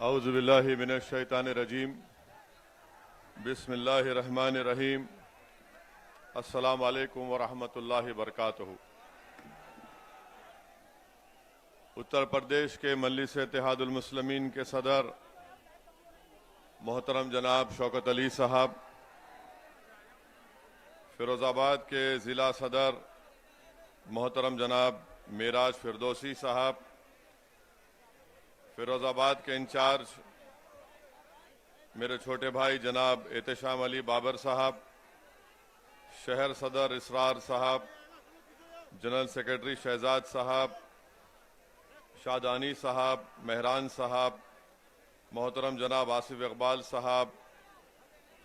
औज़ुबिल्लाहि मिनश्शैतानिर्रजीम बिस्मिल्लाहिर्रहमानिर्रहीम अस्सलामु अलैकुम वरहमतुल्लाहि वबरकातुहू। उत्तर प्रदेश के मजलिस इत्तेहादुल मुस्लिमीन के सदर मोहतरम जनाब शौकत अली साहब, फिरोज़ाबाद के ज़िला सदर मोहतरम जनाब मेराज फिरदौसी साहब, फिरोज़ाबाद के इंचार्ज मेरे छोटे भाई जनाब एहतशाम अली बाबर साहब, शहर सदर इसरार साहब, जनरल सेक्रेटरी शहजाद साहब, शादानी साहब, मेहरान साहब, मोहतरम जनाब आसिफ इकबाल साहब,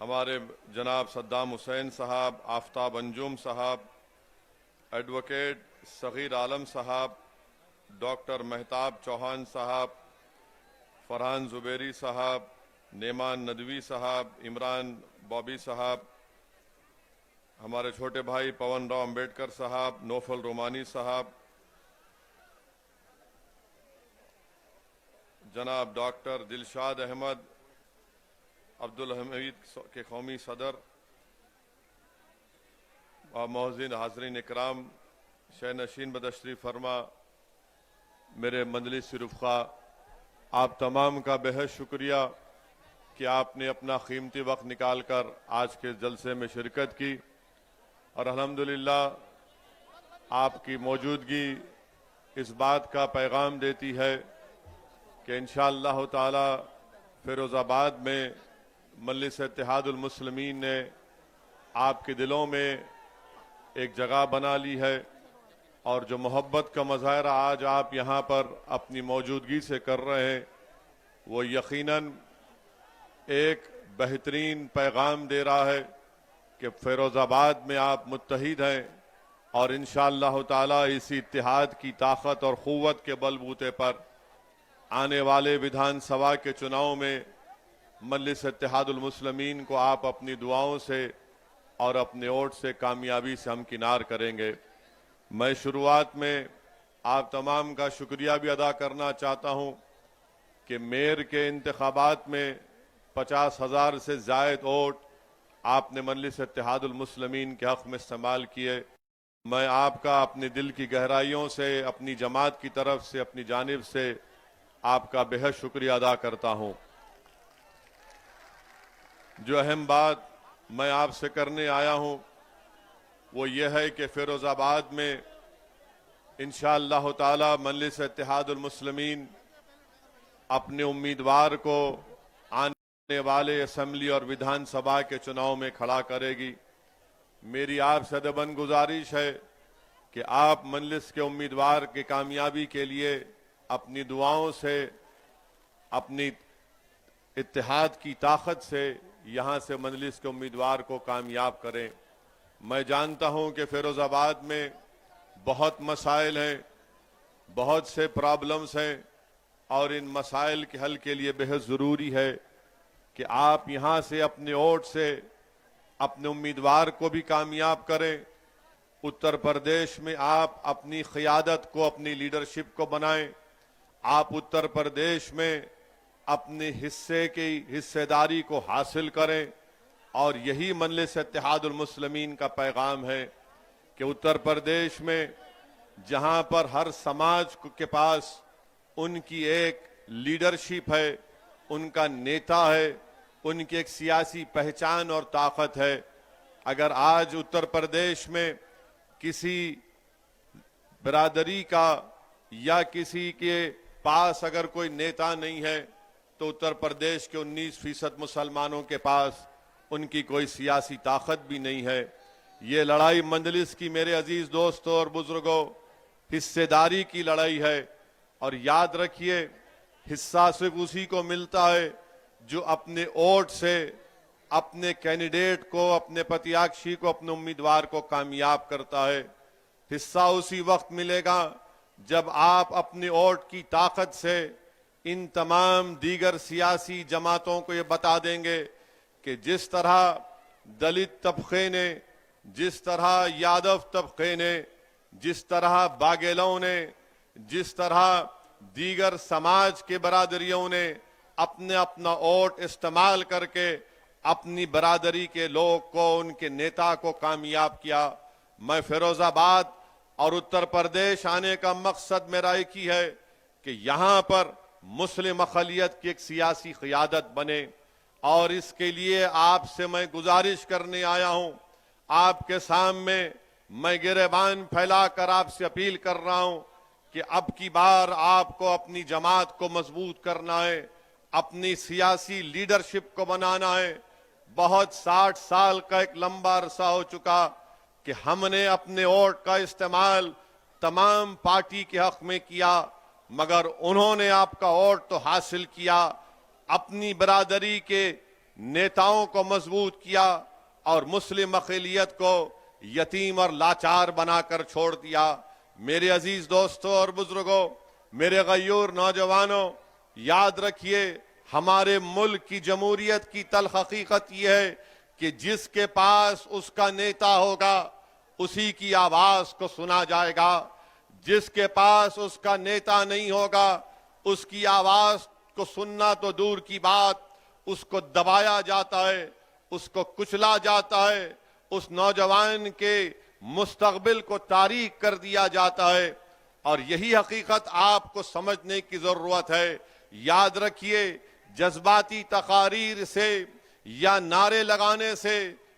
हमारे जनाब सद्दाम हुसैन साहब, आफ्ताब अंजुम साहब, एडवोकेट सगीर आलम साहब, डॉक्टर मेहताब चौहान साहब, फरहान जुबेरी साहब, नेमान नदवी साहब, इमरान बॉबी साहब, हमारे छोटे भाई पवन राव अम्बेडकर साहब, नौफल रोमानी साहब, जनाब डॉक्टर दिलशाद अहमद अब्दुल हमीद के कौमी सदर और मोहसिन हाज़रीन इकराम, शहनशीन बदश्री फरमा, मेरे मजलिस रुफ़ा, आप तमाम का बेहद शुक्रिया कि आपने अपना कीमती वक्त निकाल कर आज के जलसे में शिरकत की और अल्हम्दुलिल्लाह आपकी मौजूदगी इस बात का पैगाम देती है कि इंशाअल्लाह ताला फिरोज़ाबाद में मजलिस इत्तेहादुल मुस्लिमीन ने आपके दिलों में एक जगह बना ली है और जो मोहब्बत का मुज़ाहरा आज आप यहाँ पर अपनी मौजूदगी से कर रहे हैं वो यकीनन एक बेहतरीन पैगाम दे रहा है कि फिरोज़ाबाद में आप मुत्तहिद हैं और इंशाअल्लाह ताला इसी इत्तेहाद की ताकत और क़ुव्वत के बलबूते पर आने वाले विधानसभा के चुनाव में मजलिस इत्तेहादुल मुस्लिमीन को आप अपनी दुआओं से और अपने वोट से कामयाबी से हमकिनार करेंगे। मैं शुरुआत में आप तमाम का शुक्रिया भी अदा करना चाहता हूं कि मेयर के इंतखाबात में 50,000 से ज़ायद वोट आपने मजलिस इत्तेहादुल मुस्लिमीन के हक़ में इस्तेमाल किए। मैं आपका अपने दिल की गहराइयों से, अपनी जमात की तरफ से, अपनी जानिब से आपका बेहद शुक्रिया अदा करता हूं। जो अहम बात मैं आपसे करने आया हूं वो ये है कि फिरोज़ाबाद में इंशाअल्लाह ताला मजलिस इत्तेहादुल मुस्लिमीन अपने उम्मीदवार को आने वाले असेंबली और विधानसभा के चुनाव में खड़ा करेगी। मेरी आपसे अदबन गुजारिश है कि आप मजलिस के उम्मीदवार की कामयाबी के लिए अपनी दुआओं से, अपनी इत्तेहाद की ताकत से यहाँ से मजलिस के उम्मीदवार को कामयाब करें। मैं जानता हूँ कि फिरोज़ाबाद में बहुत मसाइल हैं, बहुत से प्रॉब्लम्स हैं और इन मसाइल के हल के लिए बेहद ज़रूरी है कि आप यहाँ से अपने वोट से अपने उम्मीदवार को भी कामयाब करें। उत्तर प्रदेश में आप अपनी क़ियादत को, अपनी लीडरशिप को बनाएं। आप उत्तर प्रदेश में अपने हिस्से की हिस्सेदारी को हासिल करें और यही मजलिस इत्तेहादुल मुस्लिमीन का पैगाम है कि उत्तर प्रदेश में जहां पर हर समाज के पास उनकी एक लीडरशिप है, उनका नेता है, उनकी एक सियासी पहचान और ताकत है, अगर आज उत्तर प्रदेश में किसी बिरादरी का या किसी के पास अगर कोई नेता नहीं है तो उत्तर प्रदेश के 19% मुसलमानों के पास उनकी कोई सियासी ताकत भी नहीं है। ये लड़ाई मजलिस की, मेरे अजीज दोस्तों और बुजुर्गों, हिस्सेदारी की लड़ाई है और याद रखिए हिस्सा सिर्फ उसी को मिलता है जो अपने वोट से अपने कैंडिडेट को, अपने प्रत्याशी को, अपने उम्मीदवार को कामयाब करता है। हिस्सा उसी वक्त मिलेगा जब आप अपने वोट की ताकत से इन तमाम दीगर सियासी जमातों को ये बता देंगे कि जिस तरह दलित तबके ने, जिस तरह यादव तबके ने, जिस तरह बाघेलों ने, जिस तरह दीगर समाज के बरादरियों ने अपने अपना वोट इस्तेमाल करके अपनी बरादरी के लोग को, उनके नेता को कामयाब किया। मैं फिरोजाबाद और उत्तर प्रदेश आने का मकसद मेरा एक ही है कि यहां पर मुस्लिम अक़लियत की एक सियासी क़ियादत बने, और इसके लिए आपसे मैं गुजारिश करने आया हूं। आपके सामने मैं गिरेबान फैलाकर आपसे अपील कर रहा हूं कि अब की बार आपको अपनी जमात को मजबूत करना है, अपनी सियासी लीडरशिप को बनाना है। बहुत 60 साल का एक लंबा अरसा हो चुका कि हमने अपने वोट का इस्तेमाल तमाम पार्टी के हक में किया, मगर उन्होंने आपका वोट तो हासिल किया, अपनी बरादरी के नेताओं को मजबूत किया और मुस्लिम अक़लियत को यतीम और लाचार बनाकर छोड़ दिया। मेरे अजीज दोस्तों और बुजुर्गों, मेरे गयूर नौजवानों, याद रखिए हमारे मुल्क की जमहूरियत की तल्ख हकीकत यह है कि जिसके पास उसका नेता होगा उसी की आवाज को सुना जाएगा, जिसके पास उसका नेता नहीं होगा उसकी आवाज को सुनना तो दूर की बात, उसको दबाया जाता है, उसको कुचला जाता है, उस नौजवान के मुस्तकबिल को तारीक कर दिया जाता है। और यही हकीकत आपको समझने की जरूरत है। याद रखिए, जज्बाती तकारीर से या नारे लगाने से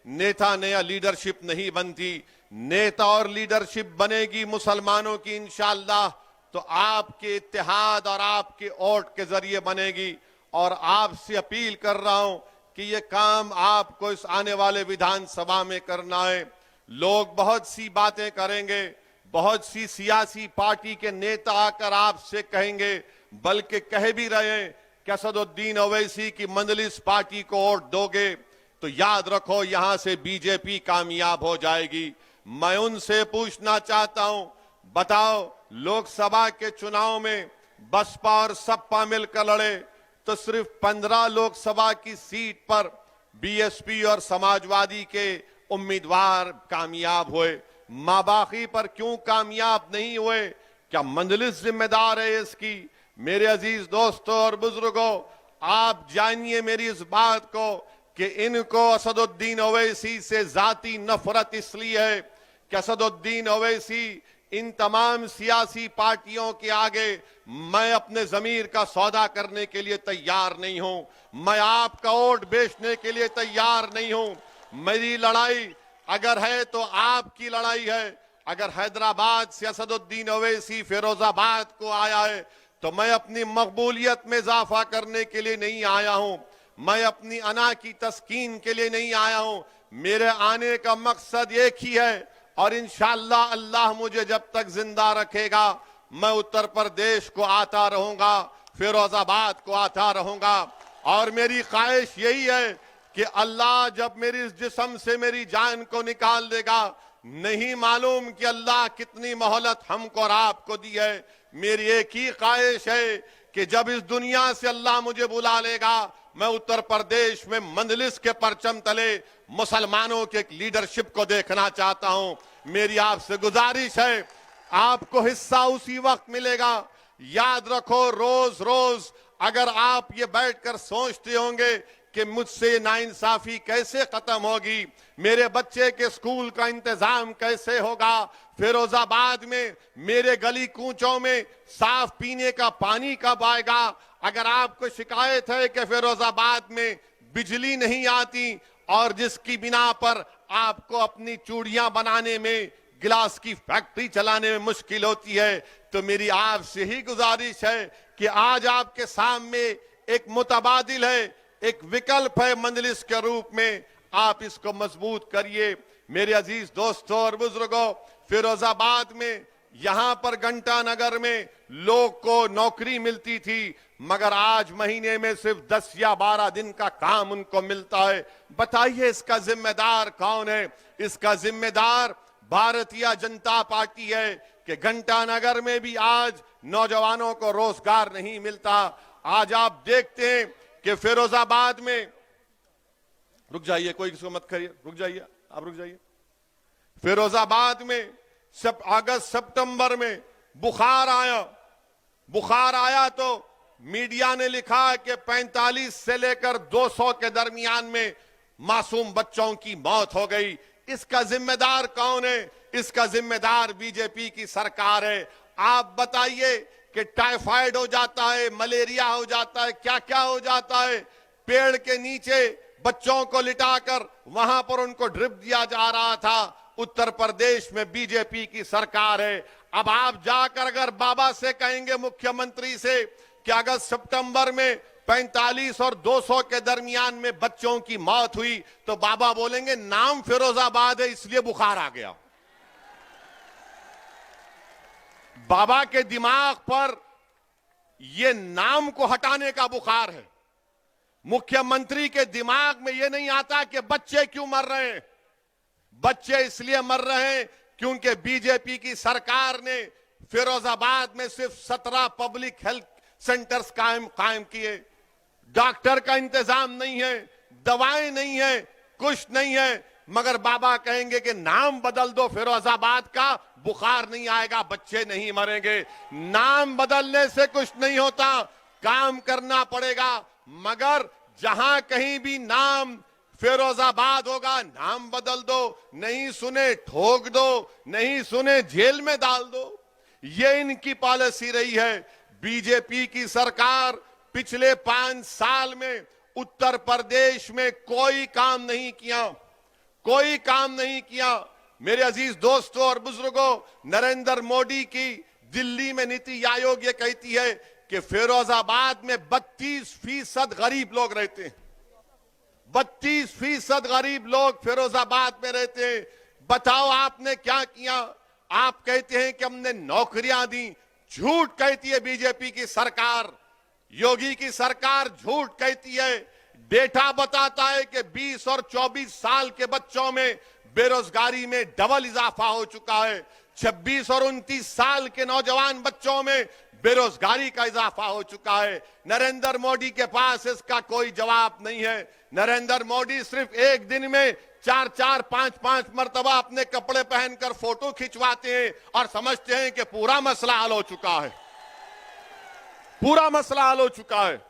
नेता नया लीडरशिप नहीं बनती। नेता और लीडरशिप बनेगी मुसलमानों की इंशाअल्लाह तो आपके इत्तेहाद और आपके वोट के जरिए बनेगी। और आपसे अपील कर रहा हूं कि ये काम आपको इस आने वाले विधानसभा में करना है। लोग बहुत सी बातें करेंगे, बहुत सी सियासी पार्टी के नेता आकर आपसे कहेंगे, बल्कि कह भी रहे हैं कि असदुद्दीन ओवैसी की मंजलिस पार्टी को वोट दोगे तो याद रखो यहां से बीजेपी कामयाब हो जाएगी। मैं उनसे पूछना चाहता हूं, बताओ लोकसभा के चुनाव में बसपा और सपा मिलकर लड़े तो सिर्फ 15 लोकसभा की सीट पर बीएसपी और समाजवादी के उम्मीदवार कामयाब हुए। माबाकी पर क्यों कामयाब नहीं हुए? क्या मंजलिस जिम्मेदार है इसकी? मेरे अजीज दोस्तों और बुजुर्गों, आप जानिए मेरी इस बात को कि इनको असदुद्दीन ओवैसी से जाती नफरत इसलिए है कि असदुद्दीन ओवैसी इन तमाम सियासी पार्टियों के आगे मैं अपने जमीर का सौदा करने के लिए तैयार नहीं हूं, मैं आपका वोट बेचने के लिए तैयार नहीं हूं। मेरी लड़ाई अगर है तो आपकी लड़ाई है। अगर हैदराबाद से असदुद्दीन ओवैसी फिरोजाबाद को आया है तो मैं अपनी मकबूलियत में इजाफा करने के लिए नहीं आया हूं, मैं अपनी अना की तस्कीन के लिए नहीं आया हूं। मेरे आने का मकसद एक ही है और इंशाअल्लाह अल्लाह मुझे जब तक जिंदा रखेगा मैं उत्तर प्रदेश को आता रहूंगा, फिरोजाबाद को आता रहूंगा। और मेरी ख्वाहिश यही है कि अल्लाह जब मेरी इस जिस्म से मेरी जान को निकाल देगा, नहीं मालूम कि अल्लाह कितनी मोहलत हमको और आपको दी है। मेरी एक ही ख्वाहिश है कि जब इस दुनिया से अल्लाह मुझे बुला लेगा मैं उत्तर प्रदेश में मंजलिस के परचम तले मुसलमानों के एक लीडरशिप को देखना चाहता हूं। मेरी आपसे गुजारिश है, आपको हिस्सा उसी वक्त मिलेगा। याद रखो, रोज रोज अगर आप ये बैठकर सोचते होंगे कि मुझसे नाइंसाफी कैसे खत्म होगी, मेरे बच्चे के स्कूल का इंतजाम कैसे होगा, फिरोजाबाद में मेरे गली कूचों में साफ पीने का पानी कब आएगा, अगर आपको शिकायत है कि फिरोजाबाद में बिजली नहीं आती और जिसकी बिना पर आपको अपनी चूड़ियां बनाने में, गिलास की फैक्ट्री चलाने में मुश्किल होती है, तो मेरी आपसे ही गुजारिश है कि आज आपके सामने एक मुतबादिल है, एक विकल्प है मंजलिस के रूप में, आप इसको मजबूत करिए। मेरे अजीज दोस्तों और बुजुर्गों, फिरोजाबाद में यहां पर घंटा नगर में लोग को नौकरी मिलती थी, मगर आज महीने में सिर्फ 10 या 12 दिन का काम उनको मिलता है। बताइए इसका जिम्मेदार कौन है? इसका जिम्मेदार भारतीय जनता पार्टी है कि घंटा नगर में भी आज नौजवानों को रोजगार नहीं मिलता। आज आप देखते हैं कि फिरोजाबाद में, रुक जाइए, कोई किसी को मत करिए, रुक जाइए, आप रुक जाइए। फिरोजाबाद में अगस्त सितंबर में बुखार आया तो मीडिया ने लिखा कि 45 से लेकर 200 के दरमियान में मासूम बच्चों की मौत हो गई। इसका जिम्मेदार कौन है? इसका जिम्मेदार बीजेपी की सरकार है। आप बताइए कि टाइफाइड हो जाता है, मलेरिया हो जाता है, क्या क्या हो जाता है। पेड़ के नीचे बच्चों को लिटाकर वहां पर उनको ड्रिप दिया जा रहा था। उत्तर प्रदेश में बीजेपी की सरकार है। अब आप जाकर अगर बाबा से कहेंगे, मुख्यमंत्री से, कि अगस्त सितंबर में 45 और 200 के दरमियान में बच्चों की मौत हुई, तो बाबा बोलेंगे नाम फिरोजाबाद है इसलिए बुखार आ गया। बाबा के दिमाग पर यह नाम को हटाने का बुखार है। मुख्यमंत्री के दिमाग में यह नहीं आता कि बच्चे क्यों मर रहे हैं। बच्चे इसलिए मर रहे हैं क्योंकि बीजेपी की सरकार ने फिरोजाबाद में सिर्फ 17 पब्लिक हेल्थ सेंटर्स कायम किए। डॉक्टर का इंतजाम नहीं है, दवाएं नहीं है, कुछ नहीं है, मगर बाबा कहेंगे कि नाम बदल दो फिरोजाबाद का, बुखार नहीं आएगा, बच्चे नहीं मरेंगे। नाम बदलने से कुछ नहीं होता, काम करना पड़ेगा। मगर जहां कहीं भी नाम फिरोजाबाद होगा, नाम बदल दो, नहीं सुने ठोक दो, नहीं सुने जेल में डाल दो। ये इनकी पॉलिसी रही है। बीजेपी की सरकार पिछले 5 साल में उत्तर प्रदेश में कोई काम नहीं किया, कोई काम नहीं किया। मेरे अजीज दोस्तों और बुजुर्गों, नरेंद्र मोदी की दिल्ली में नीति आयोग ये कहती है कि फिरोजाबाद में 32% गरीब लोग रहते हैं। 32% गरीब लोग फिरोजाबाद में रहते हैं। बताओ आपने क्या किया? आप कहते हैं कि हमने नौकरियां दी। झूठ कहती है बीजेपी की सरकार, योगी की सरकार झूठ कहती है। डेटा बताता है कि 20 और 24 साल के बच्चों में बेरोजगारी में डबल इजाफा हो चुका है। 26 और 29 साल के नौजवान बच्चों में बेरोजगारी का इजाफा हो चुका है। नरेंद्र मोदी के पास इसका कोई जवाब नहीं है। नरेंद्र मोदी सिर्फ एक दिन में 4-4, 5-5 मरतबा अपने कपड़े पहनकर फोटो खिंचवाते हैं और समझते हैं कि पूरा मसला हल हो चुका है, पूरा मसला हल हो चुका है।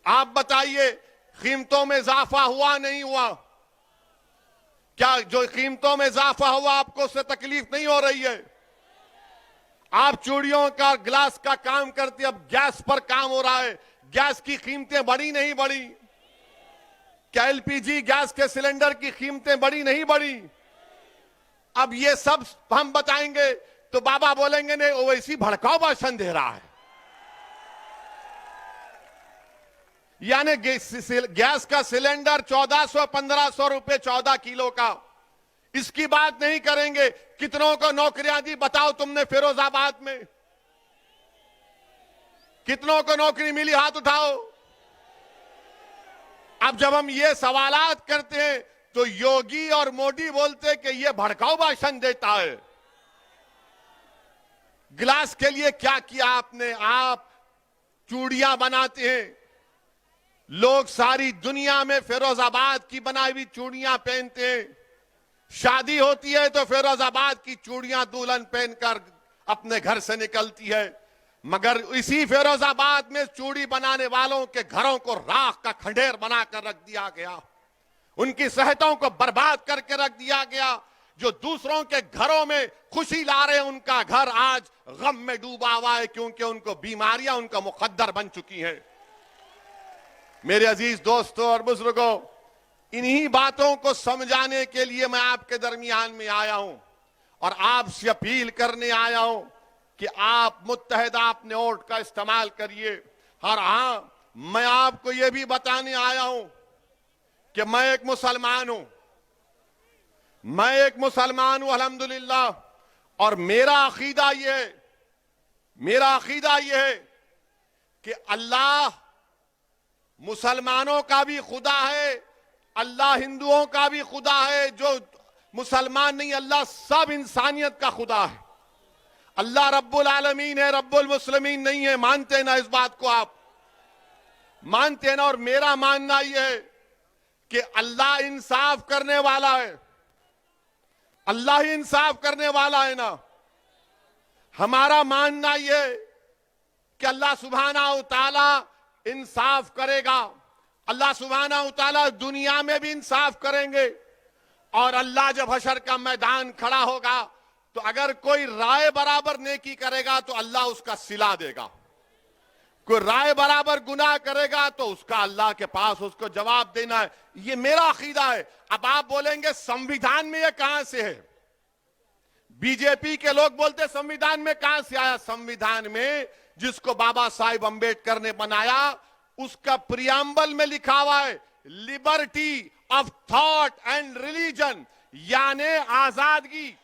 आप बताइए, कीमतों में इजाफा हुआ नहीं हुआ? क्या जो कीमतों में इजाफा हुआ आपको उससे तकलीफ नहीं हो रही है? आप चूड़ियों का, ग्लास का काम करते, अब गैस पर काम हो रहा है। गैस की कीमतें बढ़ी नहीं बढ़ी? क्या एलपीजी गैस के सिलेंडर की कीमतें बढ़ी नहीं बढ़ी? अब ये सब हम बताएंगे तो बाबा बोलेंगे नहीं, वो वैसी भड़काऊ भाषण दे रहा है। यानी गैस का सिलेंडर 1400-1500 रुपए 14 किलो का, इसकी बात नहीं करेंगे। कितनों को नौकरियां दी बताओ तुमने फिरोजाबाद में? कितनों को नौकरी मिली? हाथ उठाओ। अब जब हम ये सवालात करते हैं तो योगी और मोदी बोलते कि ये भड़काऊ भाषण देता है। गिलास के लिए क्या किया आपने? आप चूड़ियां बनाते हैं, लोग सारी दुनिया में फिरोजाबाद की बनाई हुई चूड़ियां पहनते हैं। शादी होती है तो फिरोजाबाद की चूड़ियां दुल्हन पहनकर अपने घर से निकलती है। मगर इसी फिरोजाबाद में चूड़ी बनाने वालों के घरों को राख का खंडेर बनाकर रख दिया गया, उनकी सेहतों को बर्बाद करके रख दिया गया। जो दूसरों के घरों में खुशी ला रहे हैं, उनका घर आज गम में डूबा हुआ है, क्योंकि उनको बीमारियां उनका मुकद्दर बन चुकी हैं। मेरे अजीज दोस्तों और बुजुर्गों, इन्हीं बातों को समझाने के लिए मैं आपके दरमियान में आया हूं और आपसे अपील करने आया हूं कि आप मुत्तहिदा अपने वोट का इस्तेमाल करिए। और हां, मैं आपको यह भी बताने आया हूं कि मैं एक मुसलमान हूं, मैं एक मुसलमान हूं अल्हम्दुलिल्लाह। और मेरा अकीदा यह है कि अल्लाह मुसलमानों का भी खुदा है, अल्लाह हिंदुओं का भी खुदा है। जो मुसलमान नहीं, अल्लाह सब इंसानियत का खुदा है। अल्लाह रब्बुल आलमीन है, रब्बुल मुस्लिमीन नहीं है। मानते हैं ना इस बात को? आप मानते हैं ना? और मेरा मानना यह है कि अल्लाह इंसाफ करने वाला है, अल्लाह ही इंसाफ करने वाला है ना। हमारा मानना यह कि अल्लाह सुब्हानहू तआला इंसाफ करेगा, अल्लाह सुब्हानहू तआला दुनिया में भी इंसाफ करेंगे, और अल्लाह जब हशर का मैदान खड़ा होगा तो अगर कोई राय बराबर नेकी करेगा तो अल्लाह उसका सिला देगा, कोई राय बराबर गुनाह करेगा तो उसका अल्लाह के पास उसको जवाब देना है। ये मेरा अकीदा है। अब आप बोलेंगे संविधान में ये कहां से है? बीजेपी के लोग बोलते संविधान में कहां से आया? संविधान में जिसको बाबा साहिब अंबेडकर ने बनाया उसका प्रियम्बल में लिखा हुआ है liberty of thought and religion, यानी आजादगी,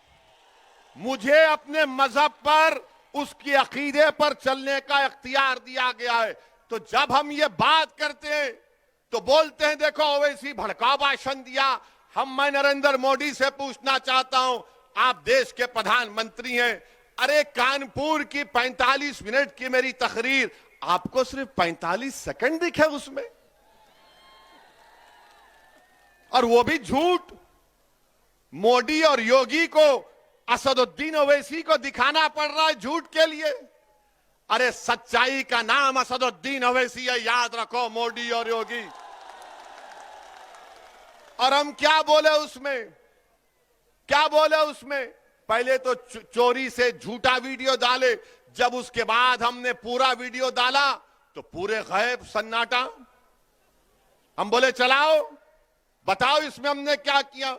मुझे अपने मजहब पर उसकी अकीदे पर चलने का इख्तियार दिया गया है। तो जब हम ये बात करते हैं तो बोलते हैं देखो ओवैसी भड़काऊ भाषण दिया। मैं नरेंद्र मोदी से पूछना चाहता हूं, आप देश के प्रधानमंत्री हैं, अरे कानपुर की 45 मिनट की मेरी तकरीर आपको सिर्फ 45 सेकंड दिखे उसमें, और वो भी झूठ। मोदी और योगी को असदुद्दीन ओवैसी को दिखाना पड़ रहा है झूठ के लिए। अरे सच्चाई का नाम असदुद्दीन ओवैसी है, याद रखो, मोदी और योगी। और हम क्या बोले उसमें, क्या बोले उसमें? पहले तो चोरी से झूठा वीडियो डाले, जब उसके बाद हमने पूरा वीडियो डाला तो पूरे गैब सन्नाटा। हम बोले चलाओ, बताओ इसमें हमने क्या किया।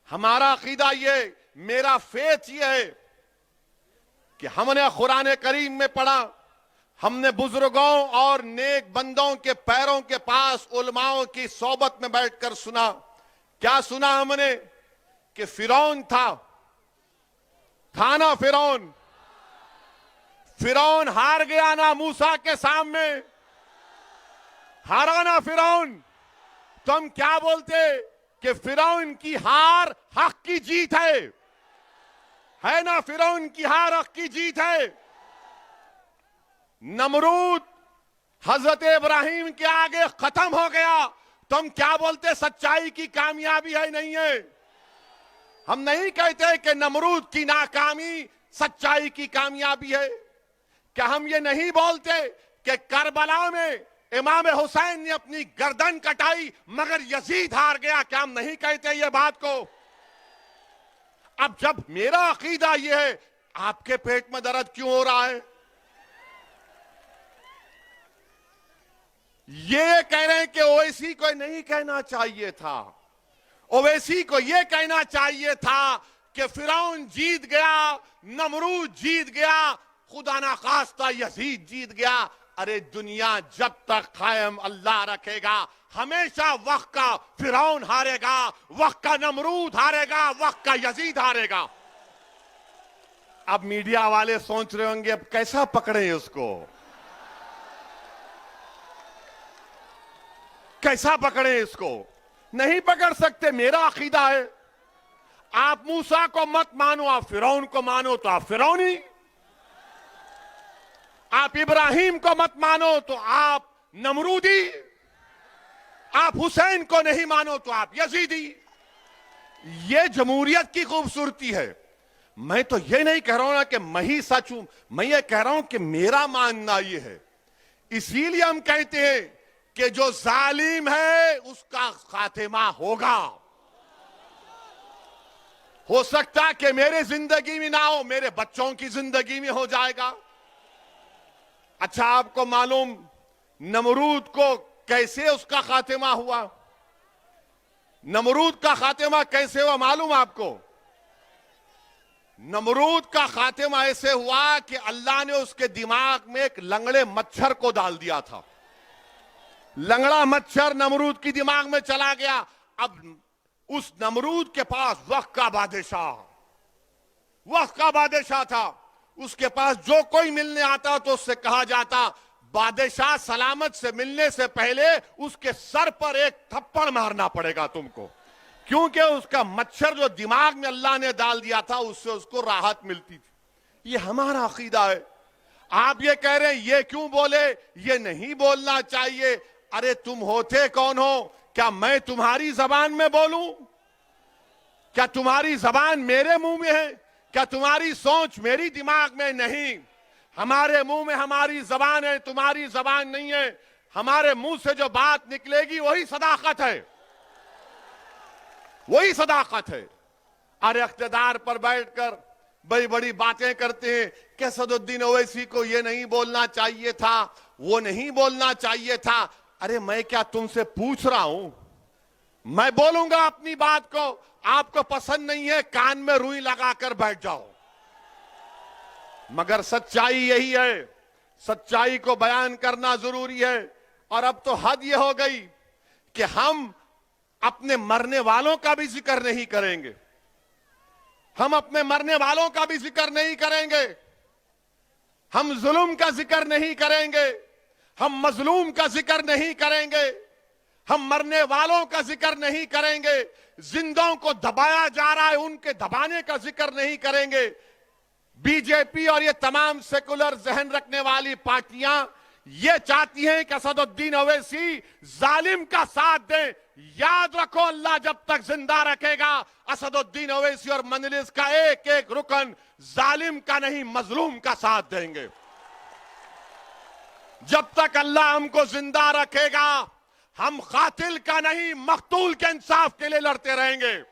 हमारा अकीदा ये, मेरा फेथ ये है कि हमने कुरान करीम में पढ़ा, हमने बुजुर्गों और नेक बंदों के पैरों के पास उलमाओं की सोबत में बैठकर सुना। क्या सुना हमने? कि फिरौन था ना फिरौन, फिरौन हार गया ना मूसा के सामने, हारा ना फिरौन। तो हम क्या बोलते कि फिरौन की हार हक की जीत है ना? फिरौन की हार हक की जीत है। नमरूद हजरत इब्राहिम के आगे खत्म हो गया, तो हम क्या बोलते? सच्चाई की कामयाबी है, नहीं है। हम नहीं कहते कि नमरूद की नाकामी सच्चाई की कामयाबी है। क्या हम ये नहीं बोलते कि करबला में इमाम हुसैन ने अपनी गर्दन कटाई मगर यजीद हार गया? क्या हम नहीं कहते ये बात को? अब जब मेरा अकीदा ये है, आपके पेट में दर्द क्यों हो रहा है? ये कह रहे हैं कि ओवैसी को नहीं कहना चाहिए था, ओवैसी को यह कहना चाहिए था कि फिरौन जीत गया, नमरूद जीत गया, खुदा ना खास्ता यजीद जीत गया। अरे दुनिया जब तक कायम अल्लाह रखेगा, हमेशा वक्त का फिरौन हारेगा, वक्त का नमरूद हारेगा, वक्त का यजीद हारेगा। अब मीडिया वाले सोच रहे होंगे अब कैसा पकड़े उसको, कैसा पकड़े इसको? नहीं पकड़ सकते। मेरा अकीदा है, आप मूसा को मत मानो, आप फिरौन को मानो तो आप फिरौनी, आप इब्राहिम को मत मानो तो आप नमरूदी, आप हुसैन को नहीं मानो तो आप यजीदी। ये जमहूरियत की खूबसूरती है। मैं तो ये नहीं कह रहा हूं ना कि मैं ही सच हूं, मैं ये कह रहा हूं कि मेरा मानना ये है। इसीलिए हम कहते हैं कि जो जालिम है उसका खातिमा होगा। हो सकता कि मेरे जिंदगी में ना हो, मेरे बच्चों की जिंदगी में हो जाएगा। अच्छा, आपको मालूम नमरूद को कैसे उसका खातिमा हुआ? नमरूद का खातिमा कैसे हुआ मालूम आपको? नमरूद का खातिमा ऐसे हुआ कि अल्लाह ने उसके दिमाग में एक लंगड़े मच्छर को डाल दिया था। लंगड़ा मच्छर नमरूद की दिमाग में चला गया। अब उस नमरूद के पास वक्त का बादशाह था। उसके पास जो कोई मिलने आता तो उससे कहा जाता, बादशाह सलामत से मिलने से पहले उसके सर पर एक थप्पड़ मारना पड़ेगा तुमको, क्योंकि उसका मच्छर जो दिमाग में अल्लाह ने डाल दिया था उससे उसको राहत मिलती थी। ये हमारा अकीदा है। आप ये कह रहे हैं ये क्यों बोले? ये नहीं बोलना चाहिए। अरे तुम होते कौन हो? क्या मैं तुम्हारी जबान में बोलूं? क्या तुम्हारी जबान मेरे मुंह में है? क्या तुम्हारी सोच मेरी दिमाग में नहीं? हमारे मुंह में हमारी जबान है, तुम्हारी जबान नहीं है। हमारे मुंह से जो बात निकलेगी वही सदाकत है, वही सदाकत है। अरे इख्तिदार पर बैठकर बड़ी बड़ी बातें करते हैं कि असदुद्दीन ओवैसी को ये नहीं बोलना चाहिए था, वो नहीं बोलना चाहिए था। अरे मैं क्या तुमसे पूछ रहा हूं? मैं बोलूंगा अपनी बात को, आपको पसंद नहीं है कान में रुई लगाकर बैठ जाओ। मगर सच्चाई यही है, सच्चाई को बयान करना जरूरी है। और अब तो हद यह हो गई कि हम अपने मरने वालों का भी जिक्र नहीं करेंगे, हम अपने मरने वालों का भी जिक्र नहीं करेंगे, हम जुल्म का जिक्र नहीं करेंगे, हम मजलूम का जिक्र नहीं करेंगे, हम मरने वालों का जिक्र नहीं करेंगे, जिंदों को दबाया जा रहा है उनके दबाने का जिक्र नहीं करेंगे। बीजेपी और ये तमाम सेकुलर जहन रखने वाली पार्टियां ये चाहती हैं कि असदुद्दीन ओवैसी जालिम का साथ दे। याद रखो, अल्लाह जब तक जिंदा रखेगा असदुद्दीन ओवैसी और मजलिस का एक एक रुकन जालिम का नहीं मजलूम का साथ देंगे। जब तक अल्लाह हमको जिंदा रखेगा हम कातिल का नहीं मकतूल के इंसाफ के लिए लड़ते रहेंगे।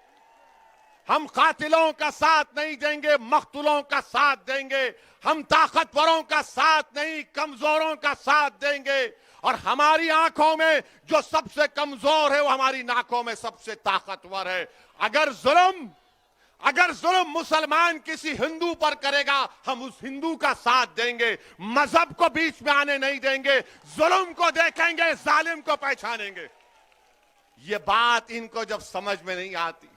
हम कातिलों का साथ नहीं देंगे, मकतूलों का साथ देंगे। हम ताकतवरों का साथ नहीं कमजोरों का साथ देंगे। और हमारी आंखों में जो सबसे कमजोर है वो हमारी नाकों में सबसे ताकतवर है। अगर जुल्म मुसलमान किसी हिंदू पर करेगा हम उस हिंदू का साथ देंगे, मजहब को बीच में आने नहीं देंगे, जुल्म को देखेंगे, जालिम को पहचानेंगे। ये बात इनको जब समझ में नहीं आती,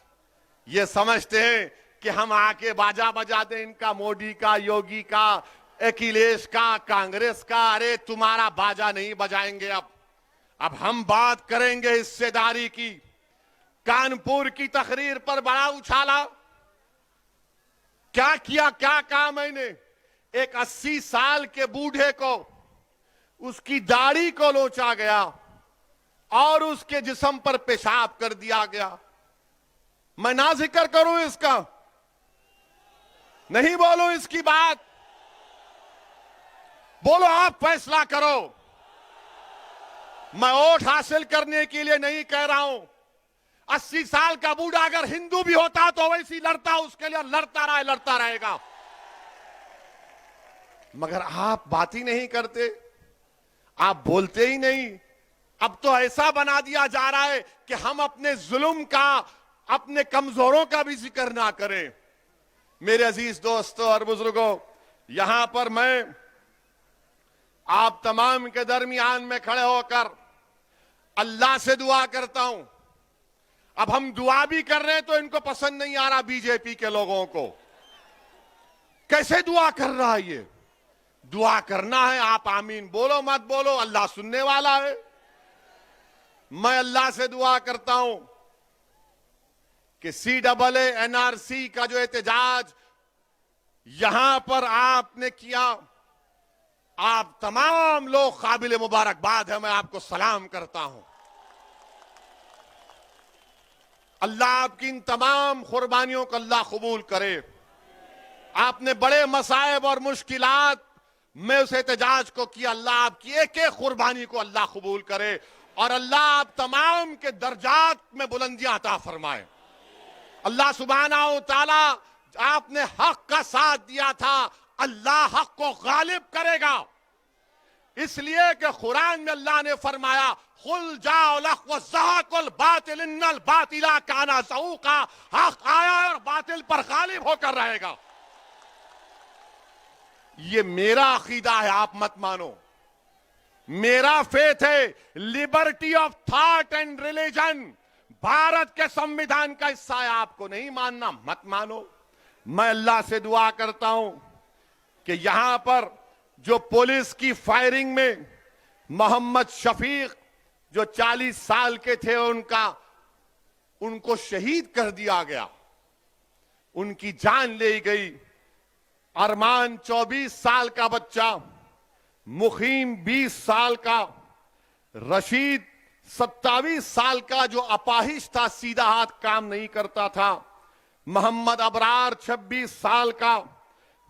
ये समझते हैं कि हम आके बाजा बजा दें इनका, मोदी का, योगी का, अखिलेश का, कांग्रेस का। अरे तुम्हारा बाजा नहीं बजाएंगे। अब हम बात करेंगे हिस्सेदारी की। कानपुर की तकरीर पर बड़ा उछाला, क्या किया, क्या कहा मैंने? एक 80 साल के बूढ़े को उसकी दाढ़ी को लोचा गया और उसके जिस्म पर पेशाब कर दिया गया। मैं ना जिक्र करूं इसका, नहीं बोलूं इसकी बात, बोलो आप फैसला करो। मैं वोट हासिल करने के लिए नहीं कह रहा हूं। 80 साल का बूढ़ा अगर हिंदू भी होता तो वैसी लड़ता, उसके लिए लड़ता रहेगा। मगर आप बात ही नहीं करते, आप बोलते ही नहीं। अब तो ऐसा बना दिया जा रहा है कि हम अपने जुल्म का, अपने कमजोरों का भी जिक्र ना करें। मेरे अजीज दोस्तों और बुजुर्गों, यहां पर मैं आप तमाम के दरमियान में खड़े होकर अल्लाह से दुआ करता हूं। अब हम दुआ भी कर रहे हैं तो इनको पसंद नहीं आ रहा बीजेपी के लोगों को। कैसे दुआ कर रहा है ये? दुआ करना है, आप आमीन बोलो मत बोलो, अल्लाह सुनने वाला है। मैं अल्लाह से दुआ करता हूं कि CAA NRC का जो एहतजाज यहां पर आपने किया, आप तमाम लोग काबिल मुबारकबाद है, मैं आपको सलाम करता हूं। अल्लाह आपकी इन तमाम कुर्बानियों को अल्लाह कबूल करे। आपने बड़े मसाइब और मुश्किलात में उस एहतजाज को किया, अल्लाह आपकी एक एक कुर्बानी को अल्लाह कबूल करे और अल्लाह आप तमाम के दर्जात में बुलंदियां अता फरमाए। अल्लाह सुब्हानहू तआला, आपने हक का साथ दिया था, अल्लाह हक को गालिब करेगा। इसलिए कि कुरान में अल्लाह ने फरमाया, खुल जाओ लख व ज़हक़ुल बातिल इन्नल बातिला काना ज़हूक़ा। हक आया और बातिल पर गालिब होकर रहेगा। ये मेरा अकीदा है, आप मत मानो। मेरा फेथ है, liberty of thought and religion Bharat के संविधान का हिस्सा है। आपको नहीं मानना मत मानो। मैं अल्लाह से दुआ करता हूं कि यहां पर जो पुलिस की फायरिंग में मोहम्मद शफीक जो 40 साल के थे उनको शहीद कर दिया गया, उनकी जान ले गई। अरमान 24 साल का बच्चा, मुखीम 20 साल का, रशीद 27 साल का जो अपाहिज था, सीधा हाथ काम नहीं करता था, मोहम्मद अबरार 26 साल का,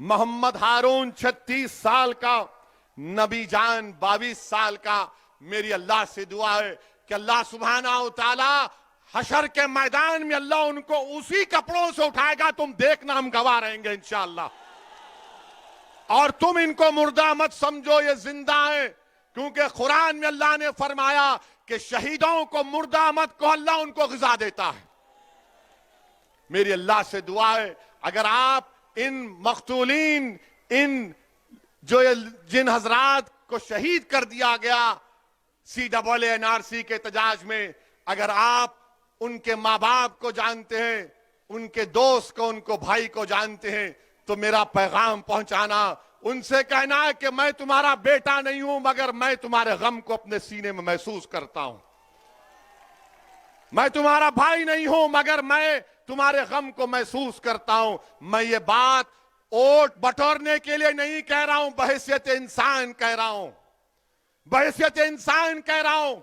मोहम्मद हारून 36 साल का, नबी जान 22 साल का। मेरी अल्लाह से दुआ है कि अल्लाह सुब्हाना व तआला हशर के मैदान में अल्लाह उनको उसी कपड़ों से उठाएगा। तुम देखना, हम गवाह रहेंगे इंशाअल्लाह। और तुम इनको मुर्दा मत समझो, ये जिंदा है, क्योंकि कुरान में अल्लाह ने फरमाया कि शहीदों को मुर्दा मत कहो, अल्लाह उनको ग़िज़ा देता है। मेरी अल्लाह से दुआ है, अगर आप इन मक़तूलीन, इन जिन हजरात को शहीद कर दिया गया CAA-NRC के एहतजाज में, अगर आप उनके माँ बाप को जानते हैं, उनके दोस्त को, उनको भाई को जानते हैं, तो मेरा पैगाम पहुंचाना, उनसे कहना है कि मैं तुम्हारा बेटा नहीं हूं, मगर मैं तुम्हारे गम को अपने सीने में महसूस करता हूं। मैं तुम्हारा भाई नहीं हूं, मगर मैं तुम्हारे गम को महसूस करता हूं। मैं ये बात वोट बटोरने के लिए नहीं कह रहा हूं, बहैसियत इंसान कह रहा हूं, बहैसियत इंसान कह रहा हूं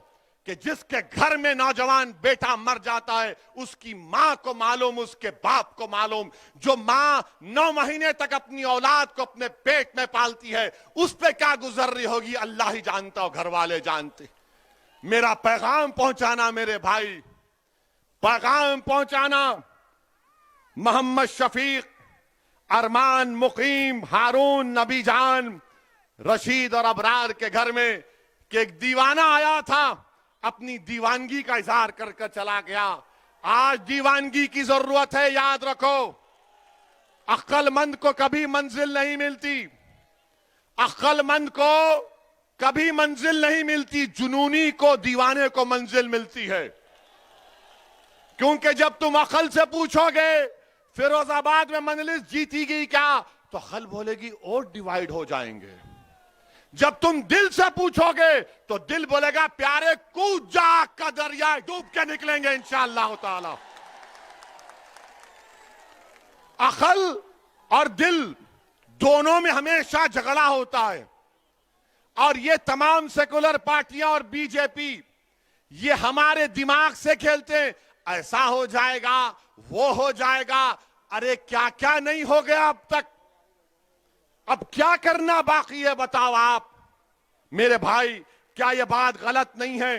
कि जिसके घर में नौजवान बेटा मर जाता है, उसकी मां को मालूम, उसके बाप को मालूम। जो मां 9 महीने तक अपनी औलाद को अपने पेट में पालती है, उस पे क्या गुजर रही होगी अल्लाह ही जानता हो, घर वाले जानते। मेरा पैगाम पहुंचाना मेरे भाई, पैगाम पहुंचाना मोहम्मद शफीक, अरमान, मुकीम, हारून, नबी जान, रशीद और अबरार के घर में कि एक दीवाना आया था, अपनी दीवानगी का इजहार कर कर चला गया। आज दीवानगी की जरूरत है, याद रखो। अक्लमंद को कभी मंजिल नहीं मिलती, अक्लमंद को कभी मंजिल नहीं मिलती, जुनूनी को, दीवाने को मंजिल मिलती है। क्योंकि जब तुम अकल से पूछोगे फिरोजाबाद में मजलिस जीती गई क्या, तो अकल बोलेगी और डिवाइड हो जाएंगे। जब तुम दिल से पूछोगे तो दिल बोलेगा प्यारे कूद जा का दरिया, डूब के निकलेंगे इंशाअल्लाह ताला। अकल और दिल दोनों में हमेशा झगड़ा होता है। और ये तमाम सेकुलर पार्टियां और बीजेपी ये हमारे दिमाग से खेलते हैं, ऐसा हो जाएगा, वो हो जाएगा। अरे क्या क्या नहीं हो गया अब तक, अब क्या करना बाकी है बताओ आप मेरे भाई। क्या यह बात गलत नहीं है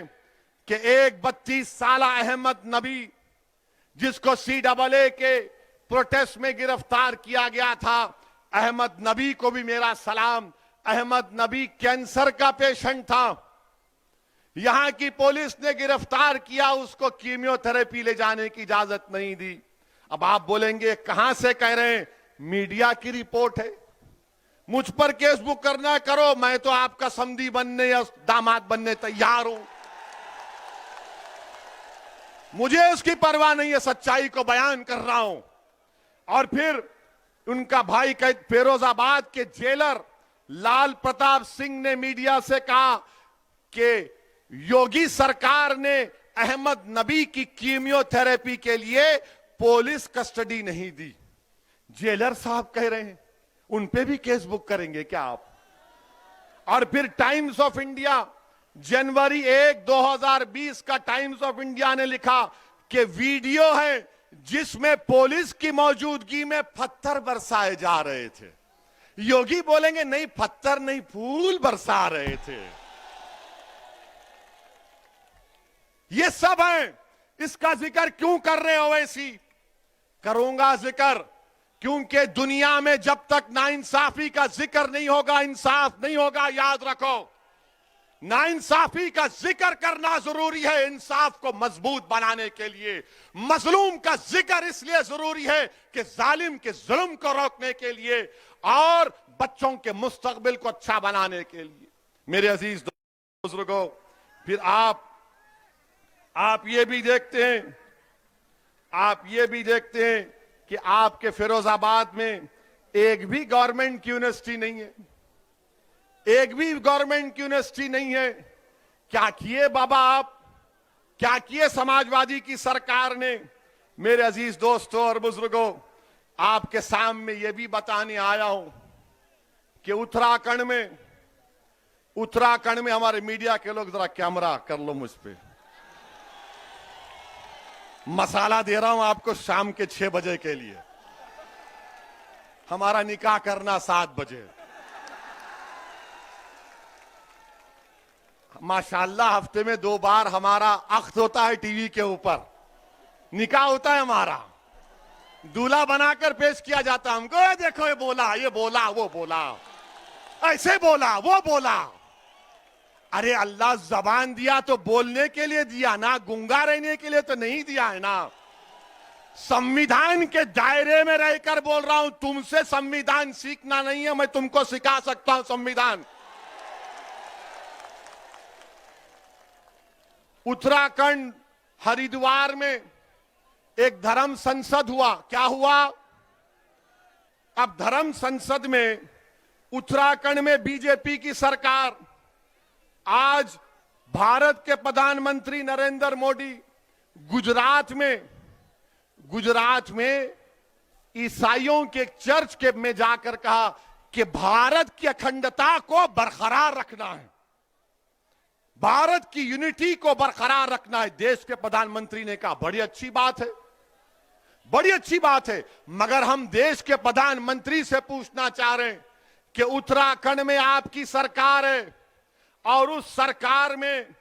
कि एक 32 साल अहमद नबी, जिसको CAA के प्रोटेस्ट में गिरफ्तार किया गया था, अहमद नबी को भी मेरा सलाम। अहमद नबी कैंसर का पेशेंट था, यहां की पुलिस ने गिरफ्तार किया, उसको कीमियोथेरेपी ले जाने की इजाजत नहीं दी। अब आप बोलेंगे कहां से कह रहे हैं, मीडिया की रिपोर्ट है, मुझ पर केस बुक करना करो, मैं तो आपका समधी बनने या दामाद बनने तैयार हूं। मुझे उसकी परवाह नहीं है, सच्चाई को बयान कर रहा हूं। और फिर उनका भाई फिरोजाबाद के जेलर लाल प्रताप सिंह ने मीडिया से कहा कि योगी सरकार ने अहमद नबी की कीमियोथेरेपी के लिए पुलिस कस्टडी नहीं दी। जेलर साहब कह रहे हैं उन पे भी केस बुक करेंगे क्या आप? और फिर टाइम्स ऑफ इंडिया जनवरी 1, 2020 का टाइम्स ऑफ इंडिया ने लिखा कि वीडियो है जिसमें पुलिस की मौजूदगी में पत्थर बरसाए जा रहे थे। योगी बोलेंगे नहीं, पत्थर नहीं, फूल बरसा रहे थे। ये सब है, इसका जिक्र क्यों कर रहे हो? वैसी करूंगा जिक्र, क्योंकि दुनिया में जब तक नाइंसाफी का जिक्र नहीं होगा, इंसाफ नहीं होगा। याद रखो, नाइंसाफी का जिक्र करना जरूरी है इंसाफ को मजबूत बनाने के लिए। मजलूम का जिक्र इसलिए जरूरी है कि जालिम के जुल्म को रोकने के लिए और बच्चों के मुस्तकबिल को अच्छा बनाने के लिए। मेरे अजीज बुजुर्गों, फिर आप ये भी देखते हैं, आप ये भी देखते हैं कि आपके फिरोजाबाद में एक भी गवर्नमेंट की यूनिवर्सिटी नहीं है, एक भी गवर्नमेंट की यूनिवर्सिटी नहीं है। क्या किए बाबा आप, क्या किए समाजवादी की सरकार ने? मेरे अजीज दोस्तों और बुजुर्गों, आपके सामने ये भी बताने आया हूं कि उत्तराखंड में हमारे मीडिया के लोग, जरा कैमरा कर लो मुझ पे, मसाला दे रहा हूं आपको शाम के 6 बजे के लिए। हमारा निकाह करना 7 बजे। माशाल्लाह हफ्ते में 2 बार हमारा अख्त होता है टीवी के ऊपर, निकाह होता है हमारा, दूल्हा बनाकर पेश किया जाता है हमको। ये देखो ये बोला वो बोला, ऐसे बोला वो बोला। अरे अल्लाह जबान दिया तो बोलने के लिए दिया ना, गूंगा रहने के लिए तो नहीं दिया है ना। संविधान के दायरे में रहकर बोल रहा हूं, तुमसे संविधान सीखना नहीं है, मैं तुमको सिखा सकता हूं संविधान। उत्तराखंड हरिद्वार में एक धर्म संसद हुआ। क्या हुआ? अब धर्म संसद में उत्तराखंड में बीजेपी की सरकार, आज भारत के प्रधानमंत्री नरेंद्र मोदी गुजरात में ईसाइयों के चर्च के में जाकर कहा कि भारत की अखंडता को बरकरार रखना है, भारत की यूनिटी को बरकरार रखना है। देश के प्रधानमंत्री ने कहा बड़ी अच्छी बात है, बड़ी अच्छी बात है। मगर हम देश के प्रधानमंत्री से पूछना चाह रहे हैं कि उत्तराखंड में आपकी सरकार है और उस सरकार में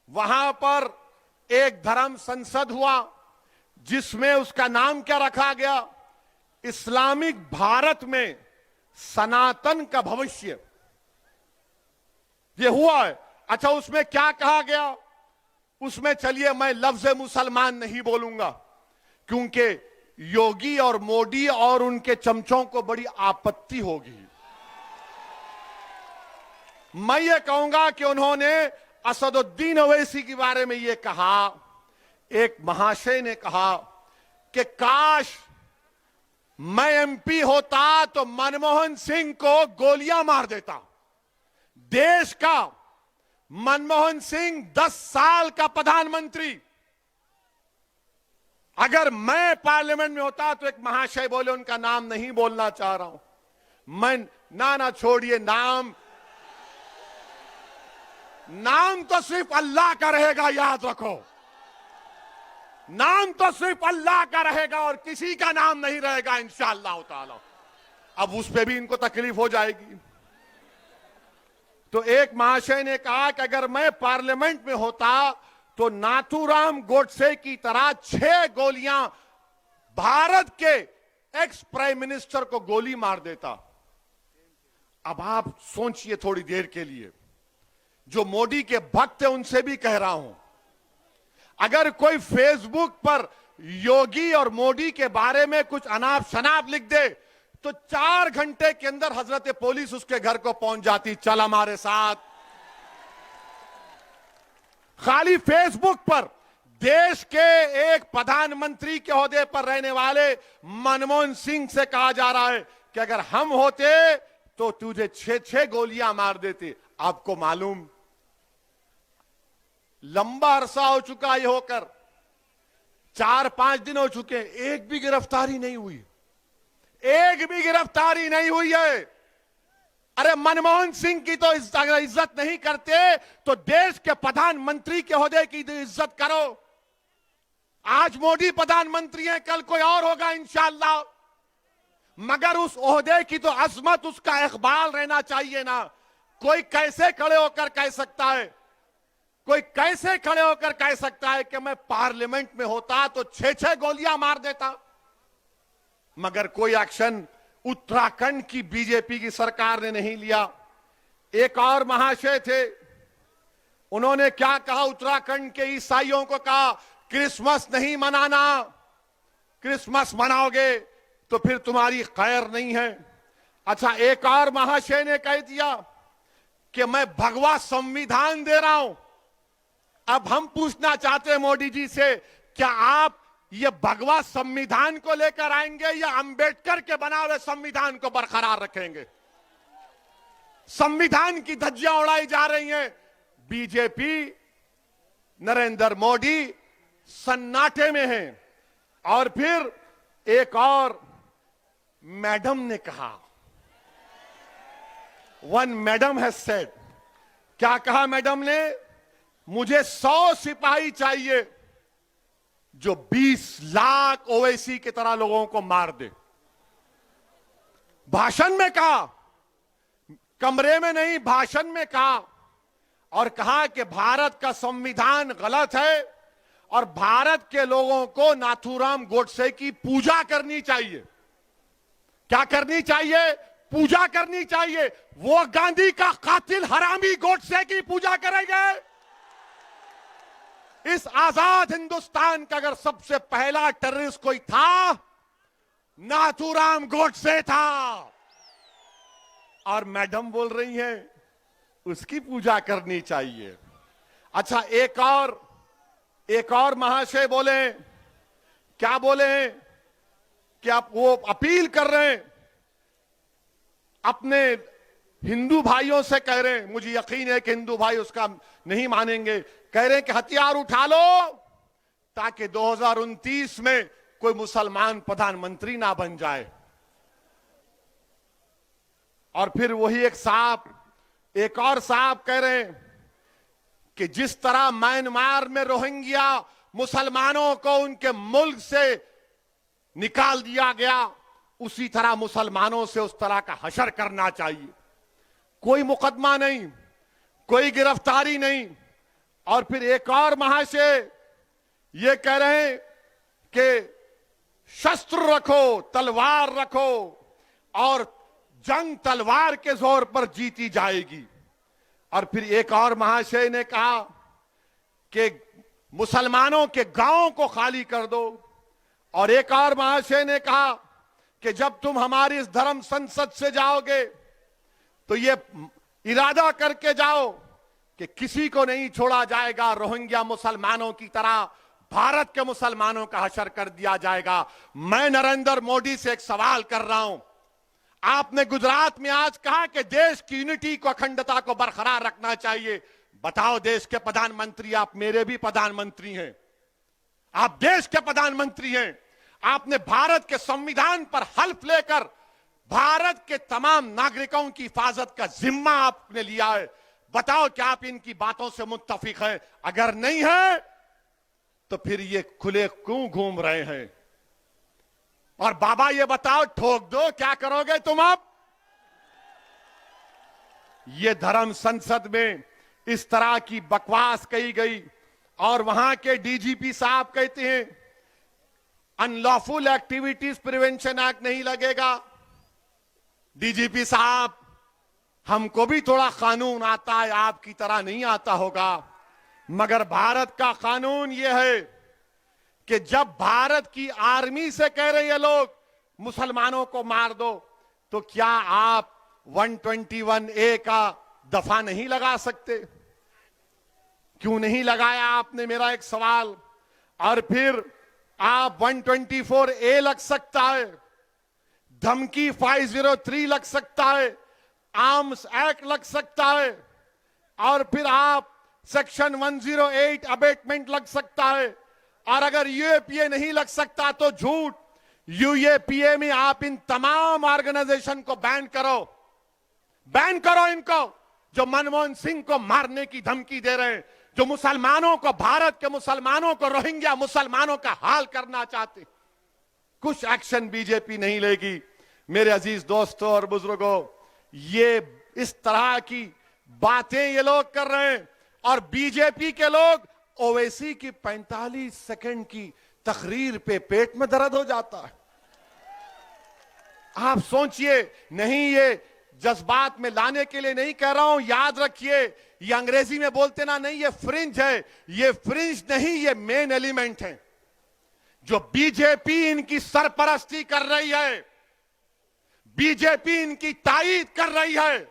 वहां पर एक धर्म संसद हुआ जिसमें उसका नाम क्या रखा गया? इस्लामिक भारत में सनातन का भविष्य, ये हुआ है। अच्छा, उसमें क्या कहा गया? उसमें चलिए मैं लफ्ज मुसलमान नहीं बोलूंगा क्योंकि योगी और मोदी और उनके चमचों को बड़ी आपत्ति होगी। मैं ये कहूंगा कि उन्होंने असदुद्दीन ओवैसी के बारे में ये कहा, एक महाशय ने कहा कि काश मैं एमपी होता तो मनमोहन सिंह को गोलियां मार देता। देश का मनमोहन सिंह 10 साल का प्रधानमंत्री, अगर मैं पार्लियामेंट में होता तो एक महाशय बोले, उनका नाम नहीं बोलना चाह रहा हूं मैं, ना छोड़िए, नाम तो सिर्फ अल्लाह का रहेगा, याद रखो, नाम तो सिर्फ अल्लाह का रहेगा और किसी का नाम नहीं रहेगा इंशाअल्लाह ताला। अब उस पे भी इनको तकलीफ हो जाएगी। तो एक महाशय ने कहा कि अगर मैं पार्लियामेंट में होता तो नाथूराम गोडसे की तरह 6 गोलियां भारत के एक्स प्राइम मिनिस्टर को गोली मार देता। अब आप सोचिए थोड़ी देर के लिए, जो मोदी के भक्त है उनसे भी कह रहा हूं, अगर कोई फेसबुक पर योगी और मोदी के बारे में कुछ अनाप शनाप लिख दे तो 4 घंटे के अंदर हजरत पुलिस उसके घर को पहुंच जाती, चल हमारे साथ। खाली फेसबुक पर देश के एक प्रधानमंत्री के ओहदे पर रहने वाले मनमोहन सिंह से कहा जा रहा है कि अगर हम होते तो तुझे 6 गोलियां मार देते। आपको मालूम, लंबा अरसा हो चुका ये होकर, 4-5 दिन हो चुके, एक भी गिरफ्तारी नहीं हुई, एक भी गिरफ्तारी नहीं हुई है। अरे मनमोहन सिंह की तो इज्जत नहीं करते तो देश के प्रधानमंत्री के ओहदे की इज्जत करो। आज मोदी प्रधानमंत्री हैं, कल कोई और होगा इंशाअल्लाह, मगर उस ओहदे की तो अजमत, उसका इकबाल रहना चाहिए ना। कोई कैसे खड़े होकर कह सकता है, कोई कैसे खड़े होकर कह सकता है कि मैं पार्लियामेंट में होता तो 6 गोलियां मार देता। मगर कोई एक्शन उत्तराखंड की बीजेपी की सरकार ने नहीं लिया। एक और महाशय थे, उन्होंने क्या कहा? उत्तराखंड के ईसाइयों को कहा क्रिसमस नहीं मनाना, क्रिसमस मनाओगे तो फिर तुम्हारी खैर नहीं है। अच्छा, एक और महाशय ने कह दिया कि मैं भगवा संविधान दे रहा हूं। अब हम पूछना चाहते हैं मोदी जी से, क्या आप ये भगवा संविधान को लेकर आएंगे या अंबेडकर के बनाए हुए संविधान को बरकरार रखेंगे? संविधान की धज्जियां उड़ाई जा रही हैं। बीजेपी, नरेंद्र मोदी सन्नाटे में हैं। और फिर एक और मैडम ने कहा, वन मैडम हैज सेड, क्या कहा मैडम ने? मुझे 100 सिपाही चाहिए जो 20 लाख ओवैसी की तरह लोगों को मार दे। भाषण में कहा, कमरे में नहीं भाषण में कहा, और कहा कि भारत का संविधान गलत है और भारत के लोगों को नाथूराम गोडसे की पूजा करनी चाहिए। क्या करनी चाहिए? पूजा करनी चाहिए। वो गांधी का कातिल हरामी गोडसे की पूजा करेंगे। इस आजाद हिंदुस्तान का अगर सबसे पहला टेररिस्ट कोई था, नाथूराम गोडसे था। और मैडम बोल रही हैं उसकी पूजा करनी चाहिए। अच्छा, एक और महाशय बोले, क्या बोले कि आप वो अपील कर रहे हैं, अपने हिंदू भाइयों से कह रहे हैं, मुझे यकीन है कि हिंदू भाई उसका नहीं मानेंगे, कह रहे हैं कि हथियार उठा लो ताकि 2029 में कोई मुसलमान प्रधानमंत्री ना बन जाए। और फिर वही एक और साहब कह रहे हैं कि जिस तरह म्यांमार में रोहिंग्या मुसलमानों को उनके मुल्क से निकाल दिया गया, उसी तरह मुसलमानों से उस तरह का हशर करना चाहिए। कोई मुकदमा नहीं, कोई गिरफ्तारी नहीं। और फिर एक और महाशय ये कह रहे हैं कि शस्त्र रखो, तलवार रखो और जंग तलवार के जोर पर जीती जाएगी। और फिर एक और महाशय ने कहा कि मुसलमानों के गांवों को खाली कर दो। और एक और महाशय ने कहा कि जब तुम हमारी इस धर्म संसद से जाओगे तो ये इरादा करके जाओ कि किसी को नहीं छोड़ा जाएगा, रोहिंग्या मुसलमानों की तरह भारत के मुसलमानों का हशर कर दिया जाएगा। मैं नरेंद्र मोदी से एक सवाल कर रहा हूं, आपने गुजरात में आज कहा कि देश की यूनिटी को, अखंडता को बरकरार रखना चाहिए। बताओ, देश के प्रधानमंत्री, आप मेरे भी प्रधानमंत्री हैं, आप देश के प्रधानमंत्री हैं, आपने भारत के संविधान पर हल्फ लेकर भारत के तमाम नागरिकों की हिफाजत का जिम्मा आपने लिया है। बताओ क्या आप इनकी बातों से मुत्तफिक हैं? अगर नहीं है तो फिर ये खुले क्यों घूम रहे हैं? और बाबा ये बताओ, ठोक दो, क्या करोगे तुम अब? ये धर्म संसद में इस तरह की बकवास कही गई और वहां के डीजीपी साहब कहते हैं अनलॉफुल एक्टिविटीज प्रिवेंशन एक्ट नहीं लगेगा। डीजीपी साहब, हमको भी थोड़ा कानून आता है, आपकी तरह नहीं आता होगा, मगर भारत का कानून यह है कि जब भारत की आर्मी से कह रहे हैं लोग मुसलमानों को मार दो, तो क्या आप 121A का दफा नहीं लगा सकते? क्यों नहीं लगाया आपने, मेरा एक सवाल। और फिर आप 124A लग सकता है, धमकी 503 लग सकता है, आर्म्स एक्ट लग सकता है, और फिर आप सेक्शन 108 अबेटमेंट लग सकता है। और अगर यूएपीए नहीं लग सकता तो झूठ, यूएपीए में आप इन तमाम ऑर्गेनाइजेशन को बैन करो इनको, जो मनमोहन सिंह को मारने की धमकी दे रहे हैं, जो मुसलमानों को, भारत के मुसलमानों को, रोहिंग्या मुसलमानों का हाल करना चाहते। कुछ एक्शन बीजेपी नहीं लेगी। मेरे अजीज दोस्तों और बुजुर्गों, ये इस तरह की बातें ये लोग कर रहे हैं और बीजेपी के लोग ओवैसी की 45 सेकंड की तकरीर पे पेट में दर्द हो जाता है। आप सोचिए, नहीं ये जज्बात में लाने के लिए नहीं कह रहा हूं, याद रखिए, ये अंग्रेजी में बोलते ना, नहीं ये फ्रिंज है, ये फ्रिंज नहीं, ये मेन एलिमेंट है। जो बीजेपी इनकी सरपरस्ती कर रही है, बीजेपी इनकी तायीद कर रही है,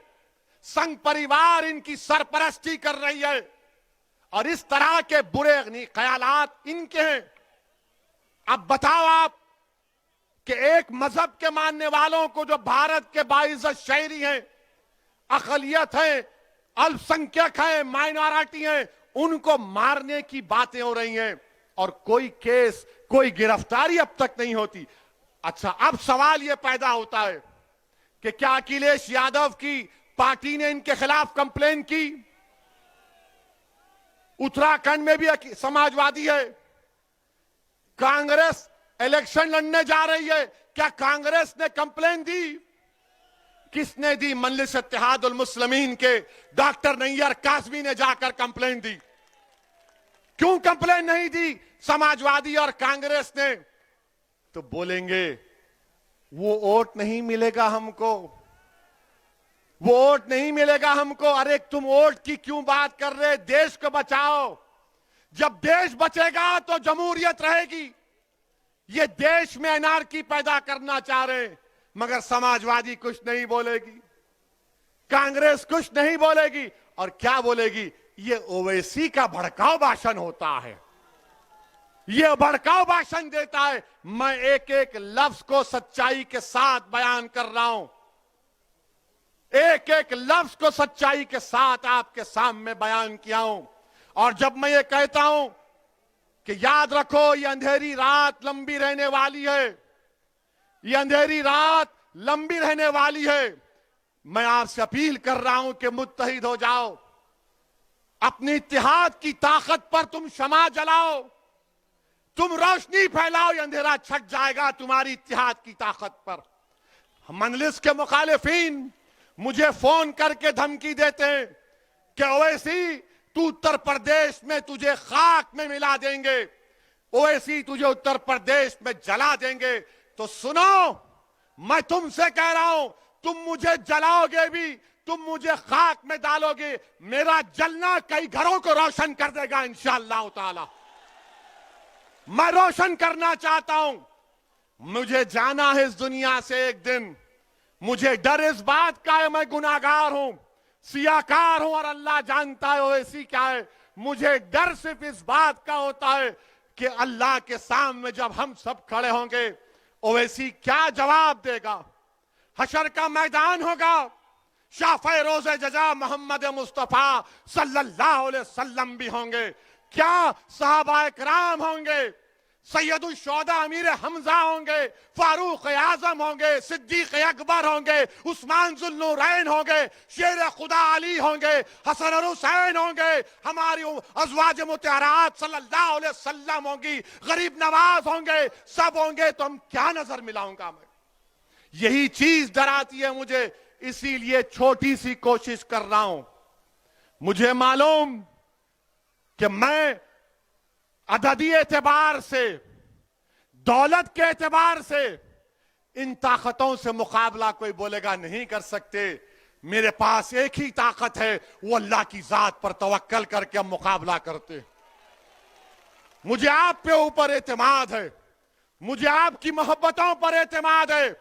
संघ परिवार इनकी सरपरस्ती कर रही है और इस तरह के बुरे ख्यालात इनके हैं। अब बताओ आप कि एक मजहब के मानने वालों को, जो भारत के बाइज्जत शहरी हैं, अकलियत हैं, अल्पसंख्यक हैं, माइनॉरिटी हैं, उनको मारने की बातें हो रही हैं और कोई केस, कोई गिरफ्तारी अब तक नहीं होती। अच्छा, अब सवाल यह पैदा होता है कि क्या अखिलेश यादव की पार्टी ने इनके खिलाफ कंप्लेन की? उत्तराखंड में भी समाजवादी है, कांग्रेस इलेक्शन लड़ने जा रही है, क्या कांग्रेस ने कंप्लेन दी? किसने दी? मजलिस इत्तेहादुल मुस्लिमीन के डॉक्टर नैयर कासमी ने जाकर कंप्लेंट दी। क्यों कंप्लेंट नहीं दी समाजवादी और कांग्रेस ने? तो बोलेंगे वो वोट नहीं मिलेगा हमको, वो वोट नहीं मिलेगा हमको। अरे तुम वोट की क्यों बात कर रहे? देश को बचाओ। जब देश बचेगा तो जमहूरियत रहेगी। ये देश में अनार्की पैदा करना चाह रहे, मगर समाजवादी कुछ नहीं बोलेगी, कांग्रेस कुछ नहीं बोलेगी। और क्या बोलेगी? ये ओवैसी का भड़काऊ भाषण होता है, ये भड़काऊ भाषण देता है। मैं एक एक लफ्ज को सच्चाई के साथ बयान कर रहा हूं, एक एक लफ्ज को सच्चाई के साथ आपके सामने बयान किया हूं। और जब मैं ये कहता हूं कि याद रखो ये अंधेरी रात लंबी रहने वाली है, ये अंधेरी रात लंबी रहने वाली है, मैं आपसे अपील कर रहा हूं कि मुत्तहिद हो जाओ। अपनी इत्तेहाद की ताकत पर तुम शमा जलाओ, तुम रोशनी फैलाओ। ये अंधेरा छट जाएगा तुम्हारी इत्तेहाद की ताकत पर। मजलिस के मुखालिफिन मुझे फोन करके धमकी देते हैं कि ओवैसी तू उत्तर प्रदेश में तुझे खाक में मिला देंगे, ओवैसी तुझे उत्तर प्रदेश में जला देंगे। तो सुनो, मैं तुमसे कह रहा हूं, तुम मुझे जलाओगे भी, तुम मुझे खाक में डालोगे, मेरा जलना कई घरों को रोशन कर देगा इंशाअल्लाह ताला। मैं रोशन करना चाहता हूं। मुझे जाना है इस दुनिया से एक दिन। मुझे डर इस बात का है मैं गुनाहगार हूं, सियाकार हूं, और अल्लाह जानता है ओवैसी क्या है। मुझे डर सिर्फ इस बात का होता है कि अल्लाह के सामने जब हम सब खड़े होंगे, ओवैसी क्या जवाब देगा। हशर का मैदान होगा, शाफ़े रोज़े जज़ा मोहम्मद मुस्तफ़ा सल्लल्लाहु अलैहि वसल्लम भी होंगे, क्या सहाबाए किराम होंगे, सैयदुल शुहदा अमीर हमजा होंगे, फारूक आजम होंगे, सिद्दीक अकबर होंगे, उस्मान जुल्नूरैन होंगे, शेर खुदा अली होंगे, हसन और हुसैन होंगे, हमारी अज़वाज मुतहरात सल्लल्लाहु अलैहि वसल्लम होंगी, गरीब नवाज होंगे, सब होंगे। तो हम क्या नजर मिलाऊंगा मैं? यही चीज डराती है मुझे, इसीलिए छोटी सी कोशिश कर रहा हूं। मुझे मालूम कि मैं अददी एतबार से, दौलत के एतबार से इन ताकतों से मुकाबला कोई बोलेगा नहीं कर सकते। मेरे पास एक ही ताकत है, वो अल्लाह की जात पर तवक्कल करके हम मुकाबला करते। मुझे आप पे ऊपर एतमाद है, मुझे आपकी मोहब्बतों पर एतमाद है,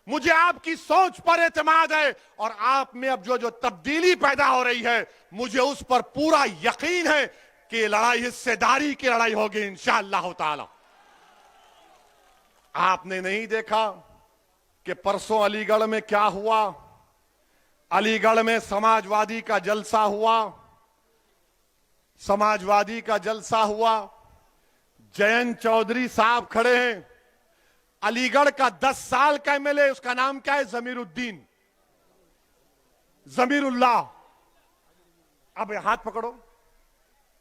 मुझे आपकी सोच पर एतमाद है, और आप में अब जो तब्दीली पैदा हो रही है, मुझे उस पर पूरा यकीन है कि लड़ाई हिस्सेदारी की लड़ाई होगी इंशाअल्लाह ताला। आपने नहीं देखा कि परसों अलीगढ़ में क्या हुआ? अलीगढ़ में समाजवादी का जलसा हुआ, समाजवादी का जलसा हुआ। जयंत चौधरी साहब खड़े हैं, अलीगढ़ का 10 साल का एमएलए, उसका नाम क्या है? जमीरुद्दीन, जमीरुल्लाह। अब हाथ पकड़ो,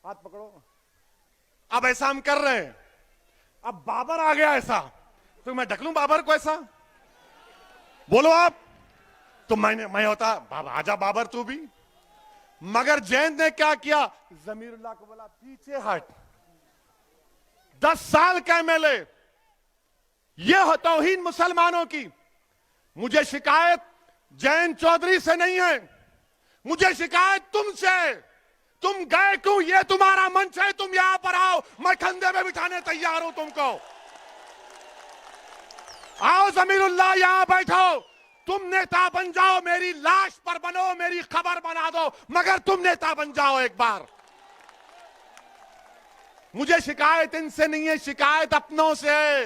हाथ पकड़ो। अब ऐसा हम कर रहे हैं। अब बाबर आ गया ऐसा, तो मैं ढकलूं बाबर को ऐसा? बोलो आप। तो मैं होता बाबा, आजा बाबर तू भी। मगर जयंत ने क्या किया? जमीरुल्लाह को बोला पीछे हट। 10 साल का एमएलए, यह हो तौहीन मुसलमानों की। मुझे शिकायत जयंत चौधरी से नहीं है, मुझे शिकायत तुमसे है। तुम गए क्यों? ये तुम्हारा मंच है, तुम यहां पर आओ, मैं कंधे में बिठाने तैयार हूं तुमको। आओ जमीरुल्लाह, यहां बैठो। तुम नेता बन जाओ, मेरी लाश पर बनो, मेरी खबर बना दो, मगर तुम नेता बन जाओ एक बार। मुझे शिकायत इनसे नहीं है, शिकायत अपनों से है।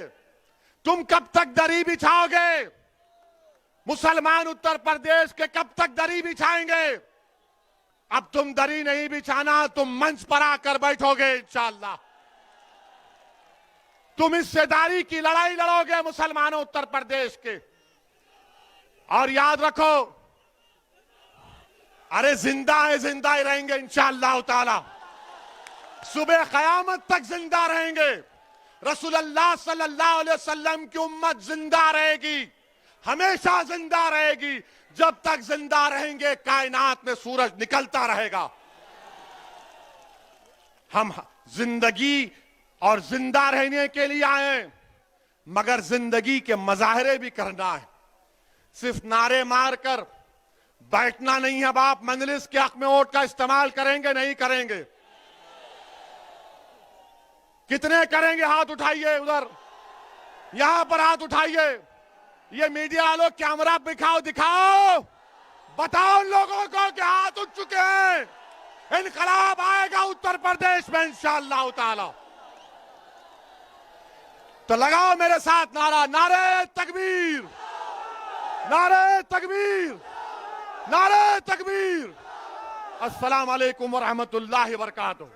तुम कब तक दरी बिछाओगे? मुसलमान उत्तर प्रदेश के कब तक दरी बिछाएंगे? अब तुम दरी नहीं बिछाना, तुम मंच पर आकर बैठोगे इंशाअल्लाह। तुम हिस्सेदारी की लड़ाई लड़ोगे मुसलमानों उत्तर प्रदेश के। और याद रखो, अरे जिंदा है, जिंदा ही रहेंगे इंशाअल्लाह ताला। सुबह क़यामत तक जिंदा रहेंगे। रसूलुल्लाह सल्लल्लाहु अलैहि वसल्लम की उम्मत जिंदा रहेगी। हमेशा जिंदा रहेगी। जब तक जिंदा रहेंगे कायनात में सूरज निकलता रहेगा। हम जिंदगी और जिंदा रहने के लिए आए, मगर जिंदगी के मजाहरे भी करना है। सिर्फ नारे मारकर बैठना नहीं है। अब आप मजलिस के हक में वोट का इस्तेमाल करेंगे नहीं करेंगे? कितने करेंगे? हाथ उठाइए। उधर यहां पर हाथ उठाइए। ये मीडिया वालों कैमरा दिखाओ, बताओ उन लोगों को कि हाथ उठ चुके हैं। इनकलाब आएगा उत्तर प्रदेश में इंशाअल्लाह ताला। तो लगाओ मेरे साथ नारा, नारे तकबीर, नारे तकबीर, नारे तकबीर। अस्सलाम वालेकुम व रहमतुल्लाहि व बरकातुहू।